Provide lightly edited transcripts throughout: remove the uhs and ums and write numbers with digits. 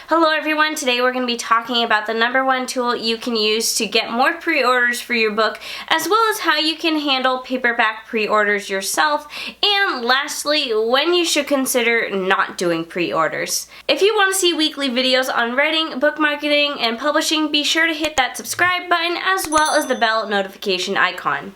Hello everyone, today we're going to be talking about the #1 tool you can use to get more pre-orders for your book, as well as how you can handle paperback pre-orders yourself, and lastly, when you should consider not doing pre-orders. If you want to see weekly videos on writing, book marketing, and publishing, be sure to hit that subscribe button as well as the bell notification icon.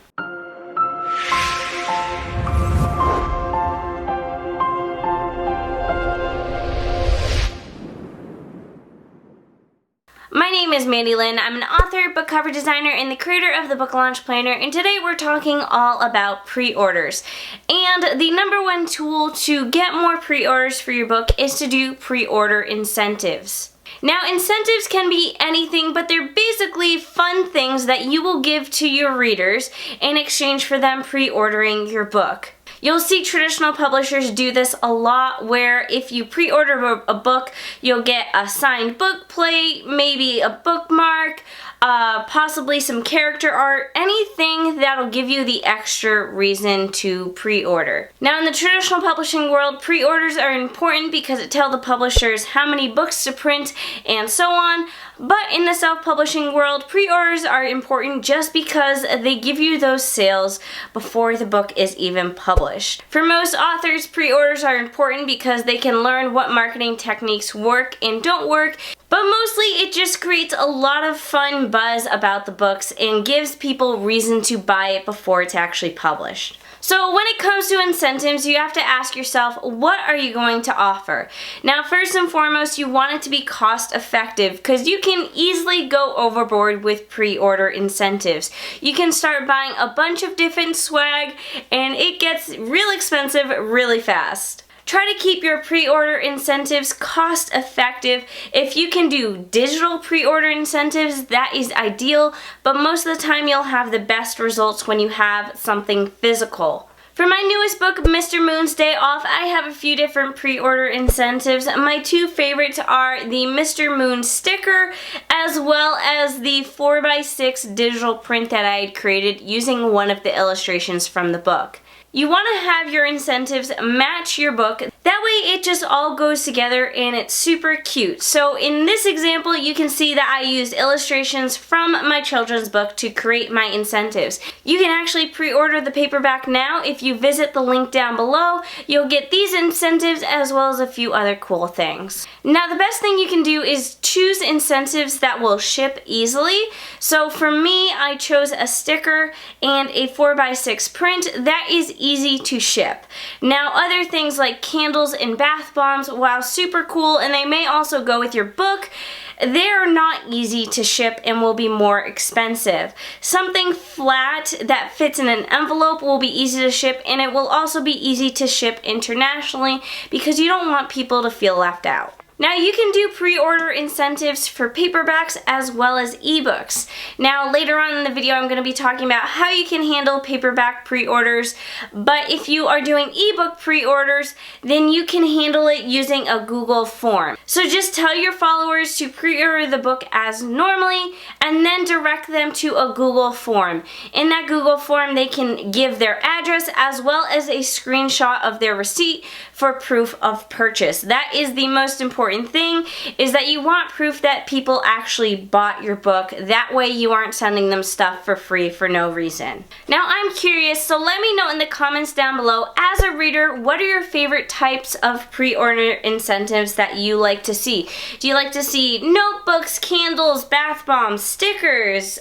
My name is Lynn. I'm an author, book cover designer, and the creator of the Book Launch Planner, and today we're talking all about pre-orders. And the #1 tool to get more pre-orders for your book is to do pre-order incentives. Now, incentives can be anything, but they're basically fun things that you will give to your readers in exchange for them pre-ordering your book. You'll see traditional publishers do this a lot, where if you pre-order a book, you'll get a signed book plate, maybe a bookmark, possibly some character art, anything that'll give you the extra reason to pre-order. Now, in the traditional publishing world, pre-orders are important because it tells the publishers how many books to print and so on. But in the self-publishing world, pre-orders are important just because they give you those sales before the book is even published. For most authors, pre-orders are important because they can learn what marketing techniques work and don't work, but mostly it just creates a lot of fun buzz about the books and gives people reason to buy it before it's actually published. So when it comes to incentives, you have to ask yourself, what are you going to offer? Now, first and foremost, you want it to be cost effective because you can easily go overboard with pre-order incentives. You can start buying a bunch of different swag and it gets real expensive really fast. Try to keep your pre-order incentives cost effective. If you can do digital pre-order incentives, that is ideal, but most of the time you'll have the best results when you have something physical. For my newest book, Mr. Moon's Day Off, I have a few different pre-order incentives. My two favorites are the Mr. Moon sticker as well as the 4x6 digital print that I had created using one of the illustrations from the book. You want to have your incentives match your book. That way it just all goes together and it's super cute. So in this example, you can see that I used illustrations from my children's book to create my incentives. You can actually pre-order the paperback now. If you visit the link down below, you'll get these incentives as well as a few other cool things. Now, the best thing you can do is choose incentives that will ship easily. So for me, I chose a sticker and a 4x6 print that is easy to ship. Now, other things like candles and bath bombs, while super cool, and they may also go with your book, they're not easy to ship and will be more expensive. Something flat that fits in an envelope will be easy to ship, and it will also be easy to ship internationally because you don't want people to feel left out. Now, you can do pre-order incentives for paperbacks as well as ebooks. Now, later on in the video, I'm going to be talking about how you can handle paperback pre-orders, but if you are doing ebook pre-orders, then you can handle it using a Google form. So just tell your followers to pre-order the book as normally, and then direct them to a Google form. In that Google form, they can give their address as well as a screenshot of their receipt for proof of purchase. That is the most important thing, is that you want proof that people actually bought your book. That way you aren't sending them stuff for free for no reason. Now, I'm curious, so let me know in the comments down below, as a reader, what are your favorite types of pre-order incentives that you like to see? Do you like to see notebooks, candles, bath bombs, stickers,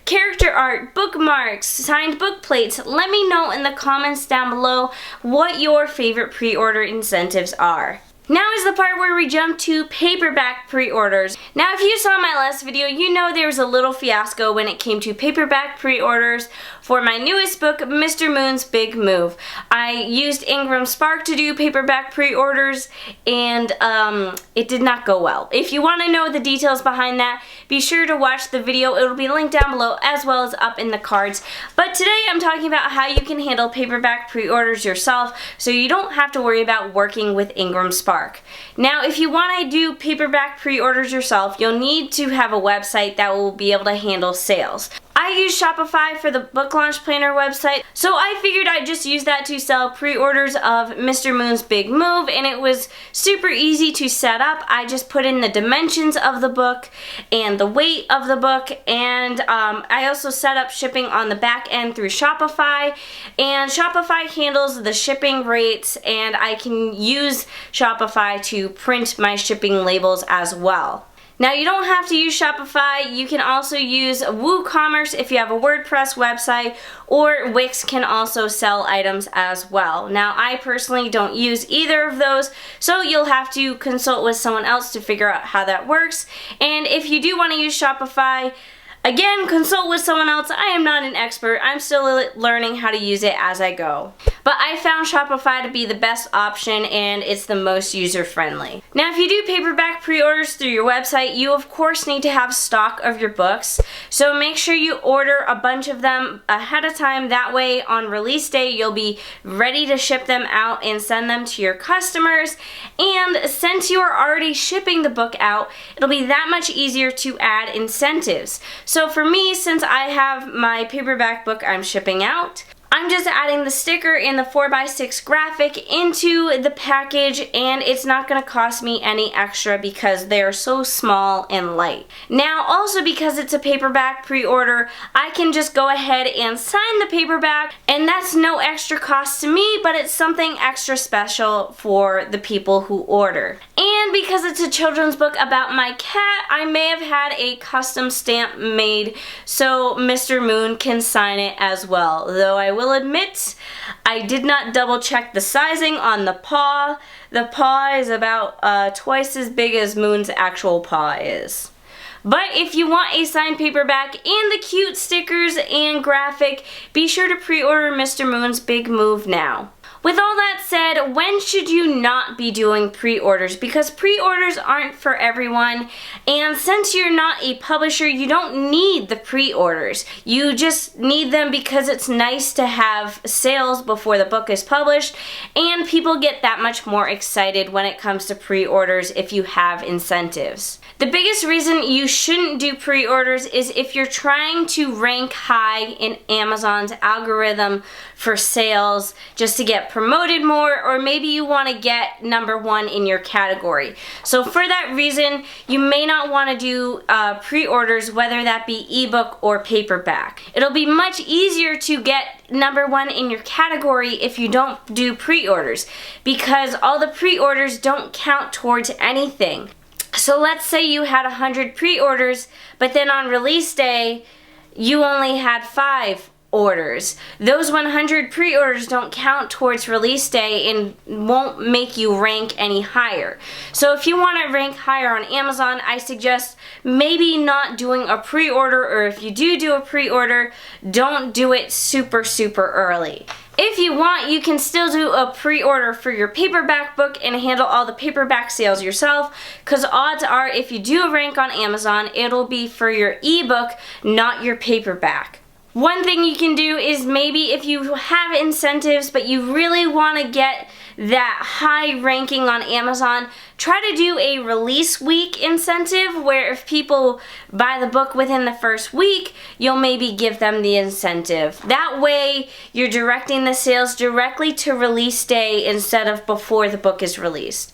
character art, bookmarks, signed book plates? Let me know in the comments down below what your favorite pre-order incentives are. Now is the part where we jump to paperback pre-orders. Now, if you saw my last video, you know there was a little fiasco when it came to paperback pre-orders for my newest book, Mr. Moon's Big Move. I used IngramSpark to do paperback pre-orders, and it did not go well. If you want to know the details behind that, be sure to watch the video. It'll be linked down below as well as up in the cards. But today I'm talking about how you can handle paperback pre-orders yourself so you don't have to worry about working with IngramSpark. Now, if you want to do paperback pre-orders yourself, you'll need to have a website that will be able to handle sales. I use Shopify for the book launch planner website, so I figured I'd just use that to sell pre-orders of Mr. Moon's Big Move, and it was super easy to set up. I just put in the dimensions of the book and the weight of the book, and I also set up shipping on the back end through Shopify, and Shopify handles the shipping rates, and I can use Shopify to print my shipping labels as well. Now, you don't have to use Shopify. You can also use WooCommerce if you have a WordPress website, or Wix can also sell items as well. Now, I personally don't use either of those, so you'll have to consult with someone else to figure out how that works. And if you do want to use Shopify, again, consult with someone else. I am not an expert. I'm still learning how to use it as I go. But I found Shopify to be the best option, and it's the most user-friendly. Now, if you do paperback pre-orders through your website, you of course need to have stock of your books. So make sure you order a bunch of them ahead of time. That way, on release day, you'll be ready to ship them out and send them to your customers. And since you are already shipping the book out, it'll be that much easier to add incentives. So for me, since I have my paperback book I'm shipping out, I'm just adding the sticker and the 4x6 graphic into the package, and it's not going to cost me any extra because they're so small and light. Now, also because it's a paperback pre-order, I can just go ahead and sign the paperback, and that's no extra cost to me, but it's something extra special for the people who order. And because it's a children's book about my cat, I may have had a custom stamp made so Mr. Moon can sign it as well, though I will admit I did not double check the sizing on the paw. The paw is about twice as big as Moon's actual paw is. But if you want a signed paperback and the cute stickers and graphic, be sure to pre-order Mr. Moon's Big Move now. With all that said, when should you not be doing pre-orders? Because pre-orders aren't for everyone, and since you're not a publisher, you don't need the pre-orders. You just need them because it's nice to have sales before the book is published, and people get that much more excited when it comes to pre-orders if you have incentives. The biggest reason you shouldn't do pre-orders is if you're trying to rank high in Amazon's algorithm for sales just to get promoted more, or maybe you want to get #1 in your category. So for that reason, you may not want to do pre-orders, whether that be ebook or paperback. It'll be much easier to get #1 in your category if you don't do pre-orders, because all the pre-orders don't count towards anything. So let's say you had 100 pre-orders, but then on release day, you only had 5 orders. Those 100 pre-orders don't count towards release day and won't make you rank any higher. So if you want to rank higher on Amazon, I suggest maybe not doing a pre-order, or if you do a pre-order, don't do it super early. If you want, you can still do a pre-order for your paperback book and handle all the paperback sales yourself, because odds are if you do rank on Amazon, it'll be for your ebook, not your paperback. One thing you can do is maybe if you have incentives but you really want to get that high ranking on Amazon, try to do a release week incentive where if people buy the book within the first week, you'll maybe give them the incentive. That way you're directing the sales directly to release day instead of before the book is released.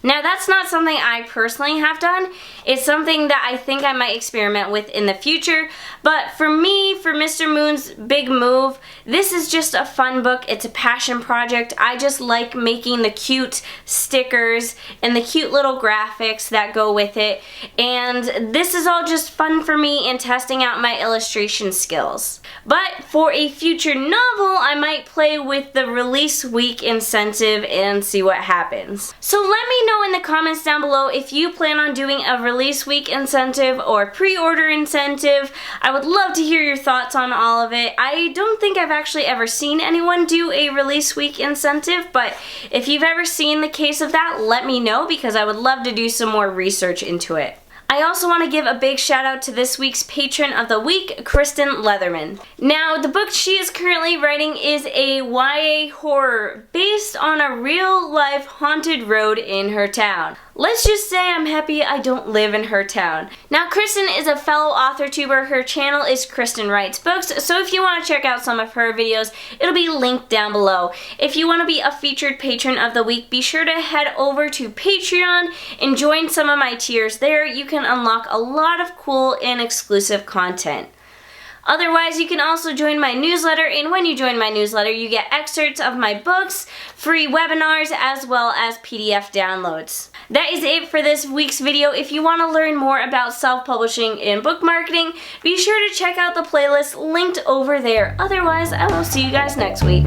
Now, that's not something I personally have done. It's something that I think I might experiment with in the future. But for me, for Mr. Moon's Big Move, this is just a fun book. It's a passion project. I just like making the cute stickers and the cute little graphics that go with it. And this is all just fun for me and testing out my illustration skills. But for a future novel, I might play with the release week incentive and see what happens. So let me know in the comments down below if you plan on doing a release week incentive or pre-order incentive. I would love to hear your thoughts on all of it. I don't think I've actually ever seen anyone do a release week incentive, but if you've ever seen the case of that, let me know because I would love to do some more research into it. I also want to give a big shout out to this week's patron of the week, Kristen Leatherman. Now, the book she is currently writing is a YA horror based on a real life haunted road in her town. Let's just say I'm happy I don't live in her town. Now, Kristen is a fellow author tuber. Her channel is Kristen Writes Books, so if you want to check out some of her videos, it'll be linked down below. If you want to be a featured patron of the week, be sure to head over to Patreon and join some of my tiers there. You can unlock a lot of cool and exclusive content. Otherwise, you can also join my newsletter, and when you join my newsletter, you get excerpts of my books, free webinars, as well as PDF downloads. That is it for this week's video. If you want to learn more about self-publishing and book marketing, be sure to check out the playlist linked over there. Otherwise, I will see you guys next week.